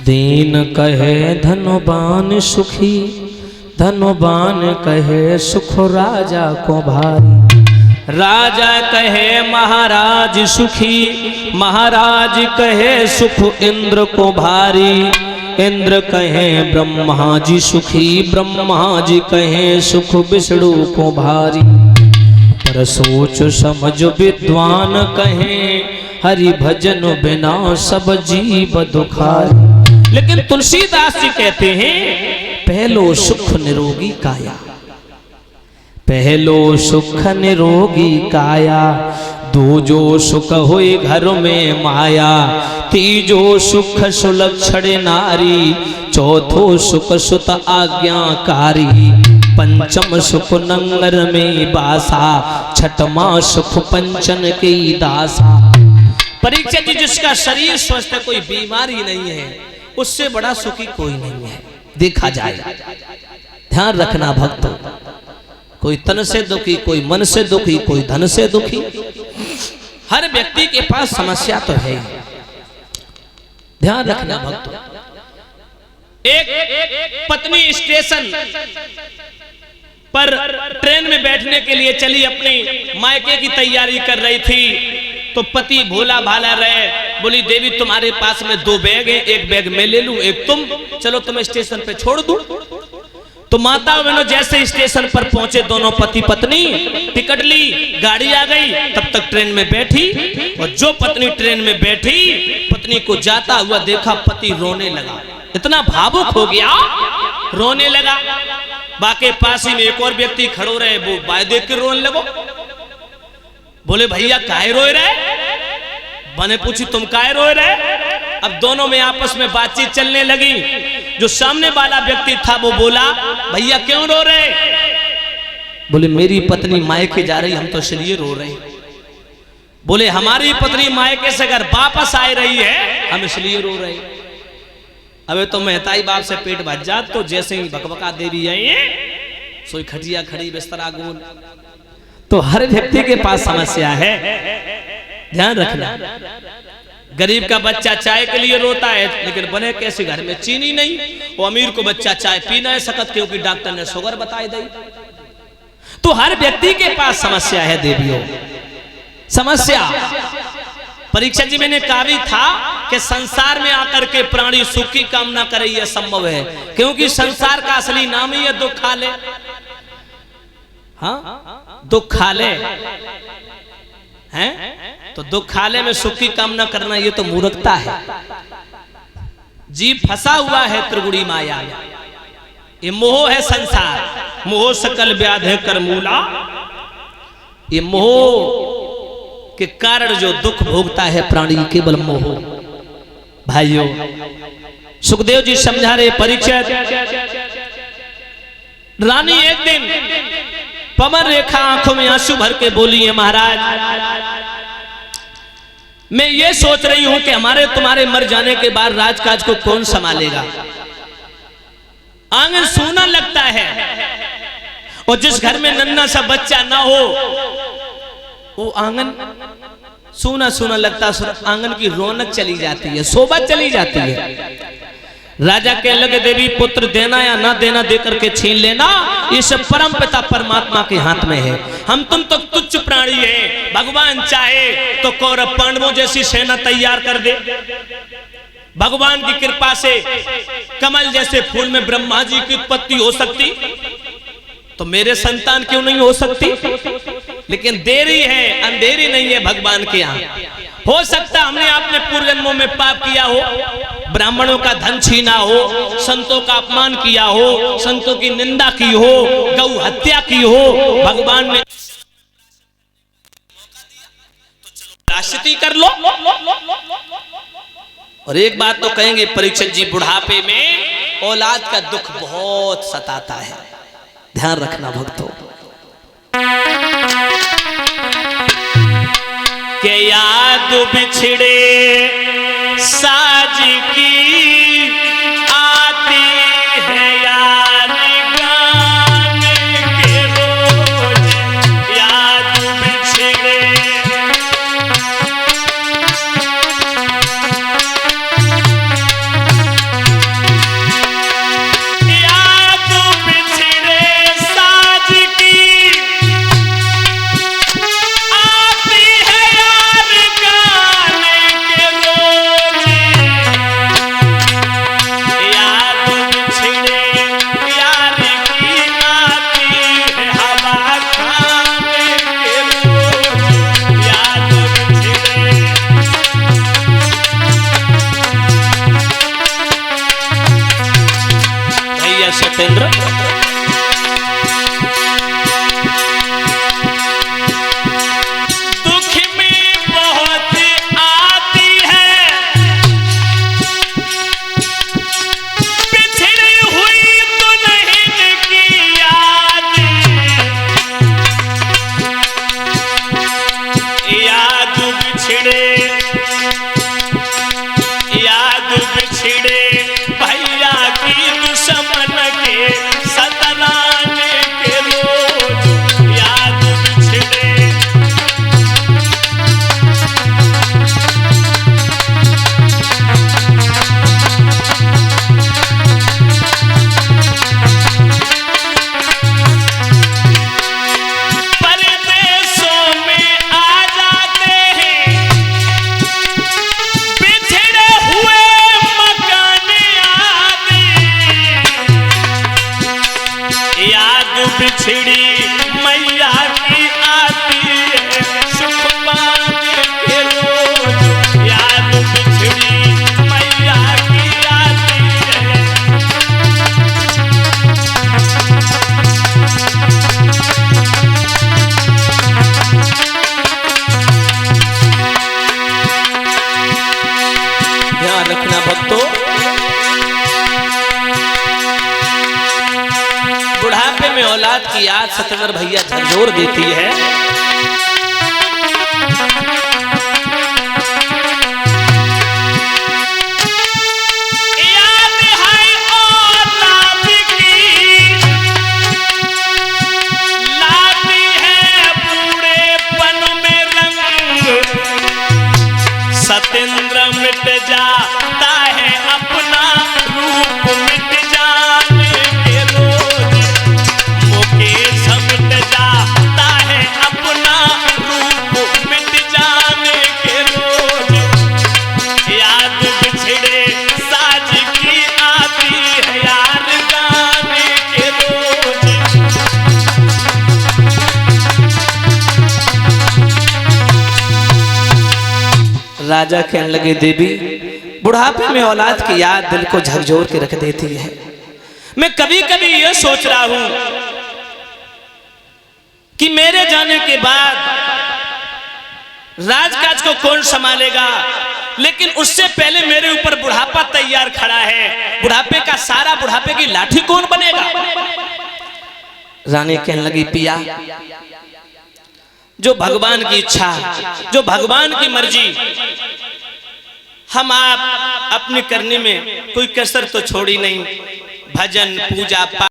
दीन कहे धनवान सुखी, धनवान कहे सुख राजा को भारी। राजा कहे महाराज सुखी, महाराज कहे सुख इंद्र को भारी। इंद्र कहे ब्रह्मा जी सुखी, ब्रह्मा जी कहे सुख विष्णु को भारी। पर सोच समझ विद्वान कहे, हरि भजन बिना सब जीव दुखारी। लेकिन तुलसीदास जी कहते हैं पहलो सुख निरोगी काया, पहलो सुख निरोगी काया। दूजो सुख होए घर में माया, तीजो सुख सुलक्षण नारी। चौथो सुख सुत आज्ञाकारी, पंचम सुख नंगर में बासा। छठमा सुख पंचन के दासा। परीक्षा जी जिसका शरीर स्वस्थ है, कोई बीमारी नहीं है, उससे बड़ा सुखी कोई नहीं है देखा जाए। ध्यान रखना भक्तों, कोई तन से दुखी, कोई मन से दुखी, कोई धन से दुखी। हर व्यक्ति के पास समस्या तो है, ध्यान रखना भक्तों। एक पत्नी स्टेशन पर ट्रेन में बैठने के लिए चली, अपनी मायके की तैयारी कर रही थी। तो पति भोला भाला रहे, बोली देवी तुम्हारे पास में 2 बैग है, एक बैग मैं ले लूं, एक तुम, चलो तुम्हें स्टेशन पे छोड़ दूं। तो माता बहनों जैसे स्टेशन पर पहुंचे दोनों पति पत्नी, टिकट ली, गाड़ी आ गई, तब तक ट्रेन में बैठी। और जो पत्नी ट्रेन में बैठी, पत्नी को जाता हुआ देखा, पति रोने लगा, इतना भावुक हो गया, रोने लगा। बाकी पास ही में एक और व्यक्ति खड़ो रहे, वो बाय देख के रोने लगो। बोले भैया काहे रोए रहे? बने पूछी तुम काहे रोए रहे? अब दोनों में आपस में बातचीत चलने लगी। जो सामने वाला व्यक्ति था वो बोला भैया क्यों रो रहे? बोले मेरी पत्नी मायके जा रही, हम तो इसलिए रो रहे। बोले हमारी पत्नी मायके से अगर वापस आ रही है, हम इसलिए रो रहे। अबे तो मेहताई बाप से पेट भर जात, तो जैसे ही भकभका देवी आई सोई खटिया खड़ी बिस्तरा गोल। तो हर व्यक्ति के पास समस्या है, ध्यान रखना। गरीब का बच्चा चाय के लिए रोता है, लेकिन बने कैसे घर में चीनी नहीं। वो अमीर को बच्चा चाय पी नहीं सकत, क्योंकि डॉक्टर ने शुगर बताई दी। तो हर व्यक्ति के पास समस्या है देवियों, समस्या। परीक्षा जी मैंने कहा भी था कि संसार में आकर के प्राणी सुख की कामना करे, यह संभव है, क्योंकि संसार का असली नाम ही है दुखालय। हाँ दुखालय हैं, तो दुखालय में सुख की कामना करना ये तो मूर्खता है। जीव फंसा हुआ है त्रिगुणी माया, ये मोह है संसार। मोह सकल व्याधि कर मूला, ये मोह के कारण जो दुख भोगता है प्राणी, केवल मोह। भाइयों सुखदेव जी समझा रहे परीक्षित, रानी एक दिन पवन रेखा आंखों में आंसू भर के बोली है महाराज, मैं ये सोच रही हूं कि हमारे तुम्हारे मर जाने के बाद राजकाज को कौन संभालेगा। आंगन सूना लगता है, और जिस घर में नन्हा सा बच्चा ना हो, वो आंगन सूना सूना लगता, आंगन की रौनक चली जाती है, शोभा चली जाती है। राजा कह लगे देवी पुत्र देना या ना देना देकर के छीन लेना, ये सब परम पिता परमात्मा के हाथ में है। हम तुम तो तुच्छ प्राणी है, भगवान चाहे तो कौरव पांडवों जैसी सेना तैयार कर दे। भगवान की कृपा से कमल जैसे फूल में ब्रह्मा जी की उत्पत्ति हो सकती, तो मेरे संतान क्यों नहीं हो सकती? लेकिन देरी है, अंधेरी नहीं है भगवान के यहाँ। हो सकता हमने अपने पूर्व जन्मों में पाप किया हो, ब्राह्मणों का धन छीना हो, संतों का अपमान किया हो, संतों की निंदा की हो, गौ हत्या की हो। भगवान ने प्रायश्चित कर लो। और एक बात तो कहेंगे परीक्षित जी, बुढ़ापे में औलाद का दुख बहुत सताता है, ध्यान रखना भक्तों। के याद बिछड़े साज की आती है याद, गाने के रोज याद बिछड़े। सत्येंद्र। दुख में बहुत आती है बिछड़ी हुई दुल्हन की याद, याद बिछड़े भैया की दुश्मन के सतनाने के रोज, याद बिछड़े। परदेशों में आ जाते हैं बिछड़े हुए याद बिछड़ी मैया की आती है सुख पाने के रोज, याद बिछड़ी मैया की आती है। ध्यान रखना भक्तों, बुढ़ापे में औलाद की याद सत्येंद्र भैया झकझोर देती है। याद है औलाद की, लाती है बूढ़ेपन में रंग, सत्येंद्र मिट जाता है अपना रूप मिट जाने के रोज, मुकेश मिट जाता है अपना रूप मिट जाने के रोज, याद बिछड़े साज की आती है यार गाने के रोज। राजा कहने लगे देवी बुढ़ापे में औलाद की याद दिल को झकझोर के रख देती है। मैं कभी कभी ये सोच रहा हूं कि मेरे जाने के बाद राजकाज को कौन संभालेगा, लेकिन उससे पहले मेरे ऊपर बुढ़ापा तैयार खड़ा है, बुढ़ापे का सारा बुढ़ापे की लाठी कौन बनेगा। रानी कहने लगी पिया जो भगवान की इच्छा, जो भगवान की मर्जी, हम आप अपने करने में कोई कसर तो छोड़ी नहीं। भजन पूजा पाठ